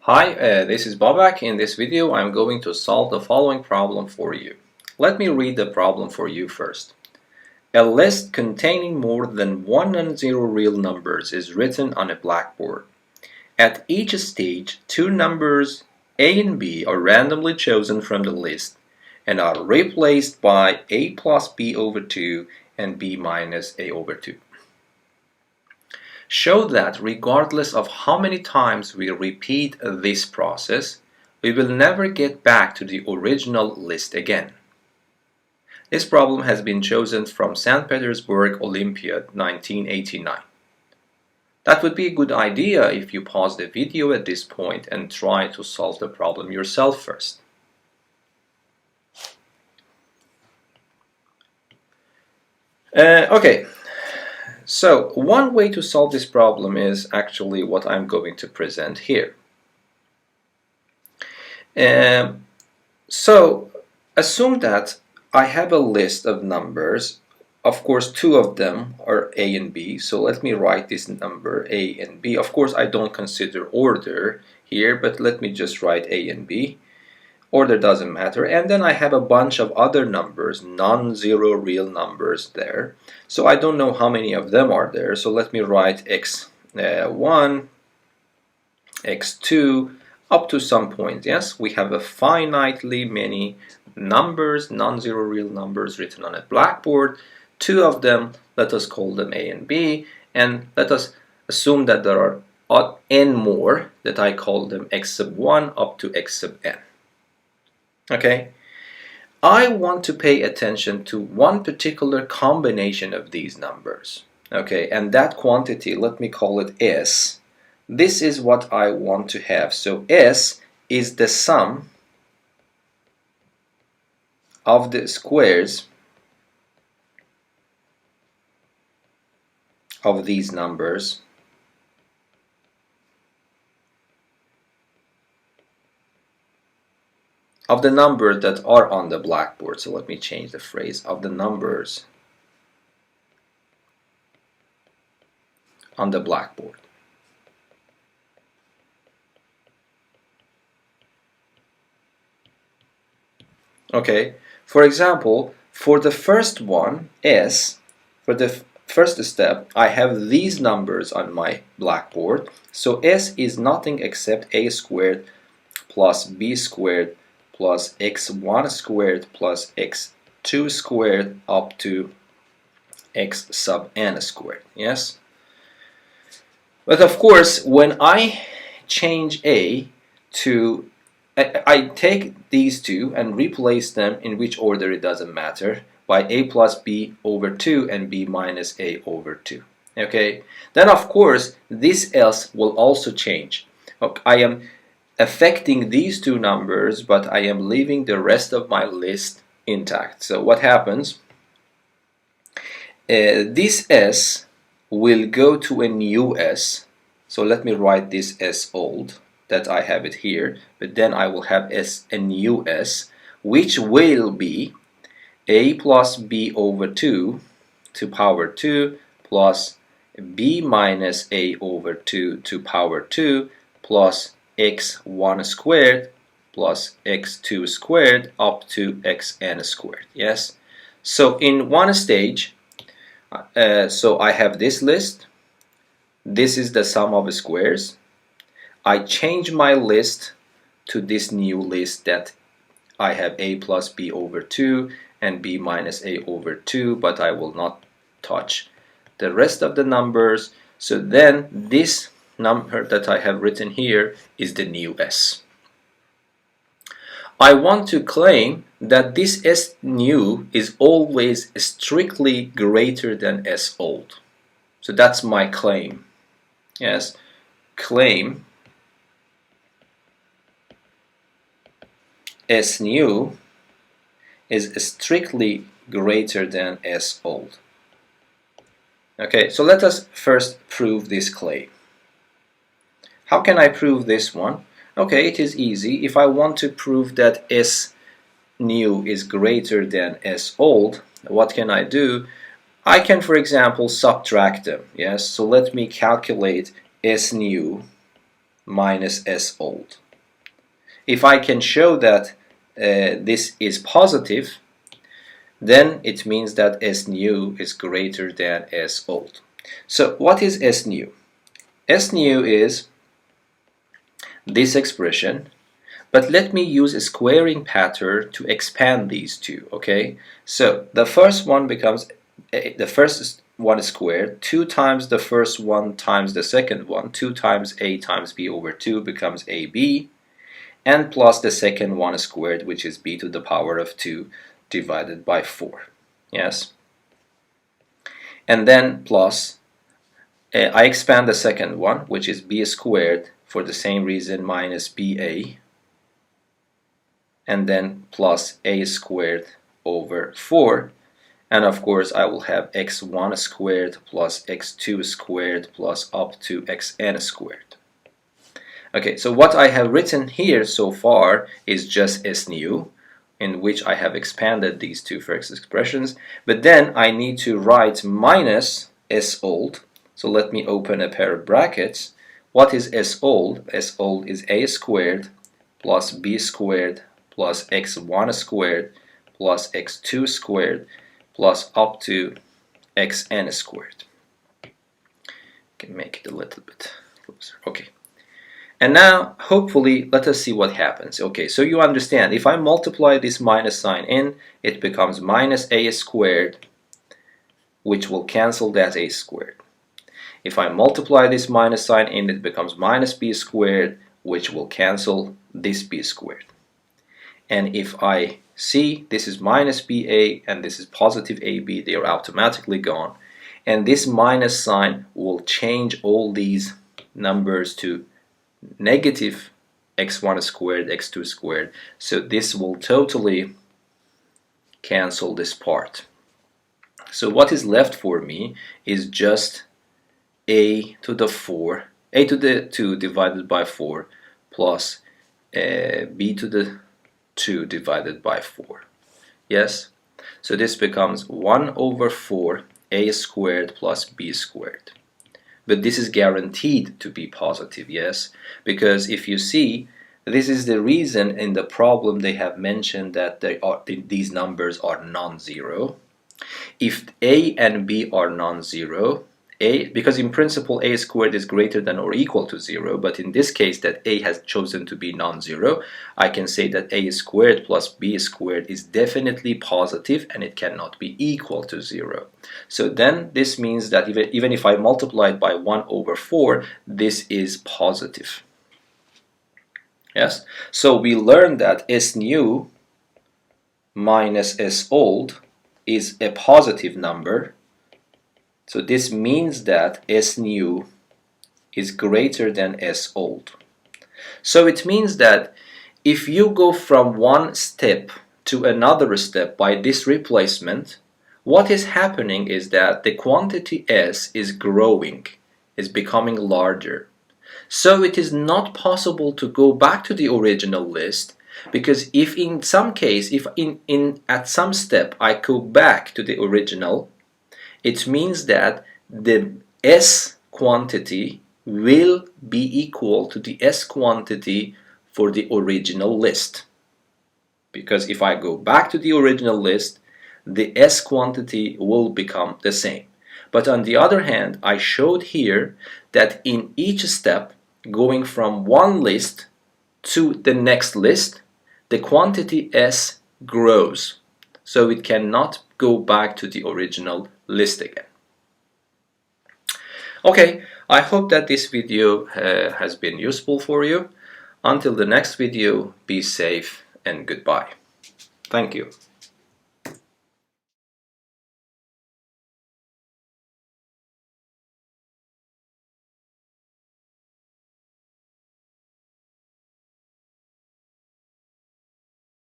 Hi, this is Babak. In this video, I'm going to solve the following problem for you. Let me read the problem for you first. A list containing more than 1 non-zero real numbers is written on a blackboard. At each stage, two numbers A and B are randomly chosen from the list and are replaced by A plus B over 2 and B minus A over 2. Show that regardless of how many times we repeat this process, we will never get back to the original list again. This problem has been chosen from St. Petersburg Olympiad 1989. That would be a good idea if you pause the video at this point and try to solve the problem yourself first. Okay. So one way to solve this problem is actually what I'm going to present here. So assume that I have a list of numbers. Of course, two of them are A and B. So let me write this number A and B. Of course, I don't consider order here, but let me just write A and B. Order doesn't matter. And then I have a bunch of other numbers, non-zero real numbers there. So I don't know how many of them are there. So let me write x1, x2, up to some point. Yes, we have a finitely many numbers, non-zero real numbers written on a blackboard. Two of them, let us call them A and B. And let us assume that there are n more, that I call them x sub 1 up to x sub n. Okay, I want to pay attention to one particular combination of these numbers. Okay, and that quantity, let me call it S. This is what I want to have. So S is the sum of the squares of these numbers of the numbers that are on the blackboard. So let me change the phrase, of the numbers on the blackboard. Okay, for example, for the first one, S, for the first step, I have these numbers on my blackboard. So S is nothing except A squared plus B squared plus x1 squared plus x2 squared up to x sub n squared. Yes? But of course, when I change A to, I take these two and replace them in which order it doesn't matter, by A plus B over 2 and B minus A over 2. Okay? Then of course, this else will also change. Okay, I am affecting these two numbers, but I am leaving the rest of my list intact. So what happens? This S will go to a new S. So let me write this S old, that I have it here, but then I will have a new S, which will be A plus B over 2 to power 2 plus B minus A over 2 to power 2 plus x1 squared plus x2 squared up to xn squared. Yes, so in one stage, so I have this list. This is the sum of the squares. I change my list to this new list that I have A plus B over 2 and B minus A over 2, but I will not touch the rest of the numbers. So then this number that I have written here is the new S. I want to claim that this S new is always strictly greater than S old. So that's my claim. Yes, claim S new is strictly greater than S old. Okay, so let us first prove this claim. How can I prove this one? Okay, it is easy. If I want to prove that S new is greater than S old, what can I do? I can, for example, subtract them. Yes, so let me calculate S new minus S old. If I can show that this is positive, then it means that S new is greater than S old. So what is S new? S new is this expression, but let me use a squaring pattern to expand these two, okay? So the first one becomes, the first one is squared, 2 times the first one times the second one, 2 times a times b over 2 becomes ab, and plus the second one squared, which is b to the power of 2 divided by 4, yes? And then plus, I expand the second one, which is b squared, for the same reason, minus ba, and then plus a squared over 4, and of course I will have x1 squared plus x2 squared plus up to xn squared. Okay, so what I have written here so far is just S new, in which I have expanded these two first expressions, but then I need to write minus S old. So let me open a pair of brackets. What is S old? S old is a squared plus b squared plus x1 squared plus x2 squared plus up to xn squared. Can make it a little bit closer. Okay. And now, hopefully, let us see what happens. Okay, so you understand, if I multiply this minus sign in, it becomes minus a squared, which will cancel that a squared. If I multiply this minus sign in, it becomes minus b squared, which will cancel this b squared. And if I see this is minus ba and this is positive ab, they are automatically gone. And this minus sign will change all these numbers to negative x1 squared, x2 squared. So this will totally cancel this part. So what is left for me is just a to the 2 divided by 4 plus b to the 2 divided by 4. Yes? So this becomes 1 over 4 a squared plus b squared. But this is guaranteed to be positive, yes? Because if you see, this is the reason in the problem they have mentioned that these numbers are non-zero. If a and b are non-zero, because in principle a squared is greater than or equal to 0, but in this case that a has chosen to be non-zero, I can say that a squared plus b squared is definitely positive and it cannot be equal to 0. So then this means that even if I multiply it by 1 over 4, this is positive. Yes? So we learned that S new minus S old is a positive number. So this means that S new is greater than S old. So it means that if you go from one step to another step by this replacement, what is happening is that the quantity S is growing, is becoming larger. So it is not possible to go back to the original list, because if in some case, if at some step I go back to the original, it means that the S quantity will be equal to the S quantity for the original list. Because if I go back to the original list, the S quantity will become the same. But on the other hand, I showed here that in each step, going from one list to the next list, the quantity S grows. So it cannot go back to the original list again. Okay, I hope that this video has been useful for you. Until the next video, be safe and goodbye. Thank you.